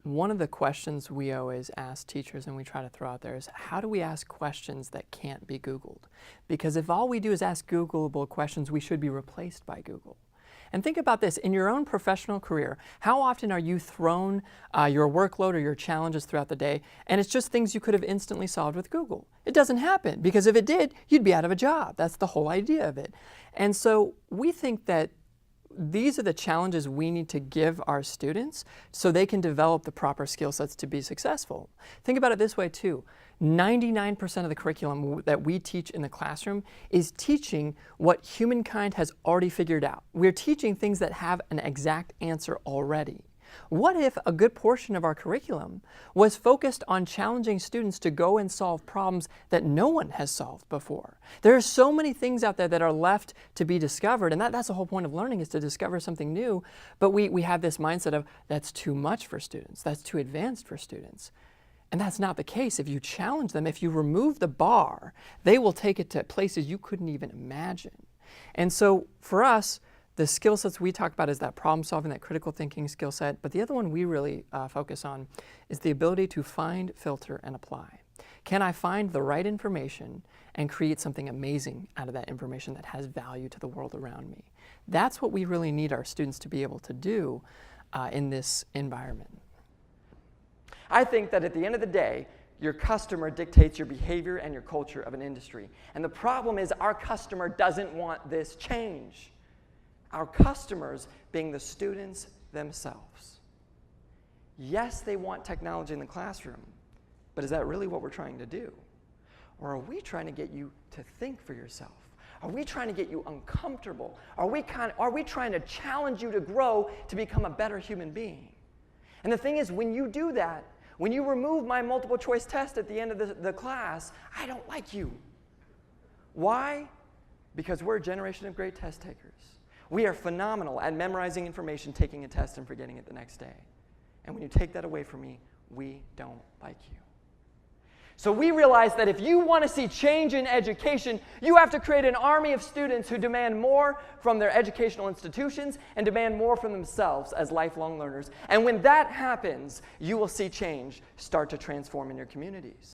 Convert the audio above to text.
One of the questions we always ask teachers and we try to throw out there is, how do we ask questions that can't be Googled? Because if all we do is ask Googleable questions, we should be replaced by Google. And think about this, in your own professional career, how often are you thrown your workload or your challenges throughout the day, and it's just things you could have instantly solved with Google? It doesn't happen, because if it did, you'd be out of a job. That's the whole idea of it. And so we think that these are the challenges we need to give our students so they can develop the proper skill sets to be successful. Think about it this way too. 99% of the curriculum that we teach in the classroom is teaching what humankind has already figured out. We're teaching things that have an exact answer already. What if a good portion of our curriculum was focused on challenging students to go and solve problems that no one has solved before? There are so many things out there that are left to be discovered, and that's the whole point of learning, is to discover something new. But we have this mindset of, that's too much for students, that's too advanced for students. And that's not the case. If you challenge them, if you remove the bar, they will take it to places you couldn't even imagine. And so for us, the skill sets we talk about is that problem solving, that critical thinking skill set. But the other one we really focus on is the ability to find, filter, and apply. Can I find the right information and create something amazing out of that information that has value to the world around me? That's what we really need our students to be able to do in this environment. I think that at the end of the day, your customer dictates your behavior and your culture of an industry. And the problem is our customer doesn't want this change. Our customers being the students themselves. Yes, they want technology in the classroom, but is that really what we're trying to do? Or are we trying to get you to think for yourself? Are we trying to get you uncomfortable? Are we trying to challenge you to grow to become a better human being? And the thing is, when you do that, when you remove my multiple choice test at the end of the class, I don't like you. Why? Because we're a generation of great test takers. We are phenomenal at memorizing information, taking a test, and forgetting it the next day. And when you take that away from me, we don't like you. So we realize that if you want to see change in education, you have to create an army of students who demand more from their educational institutions and demand more from themselves as lifelong learners. And when that happens, you will see change start to transform in your communities.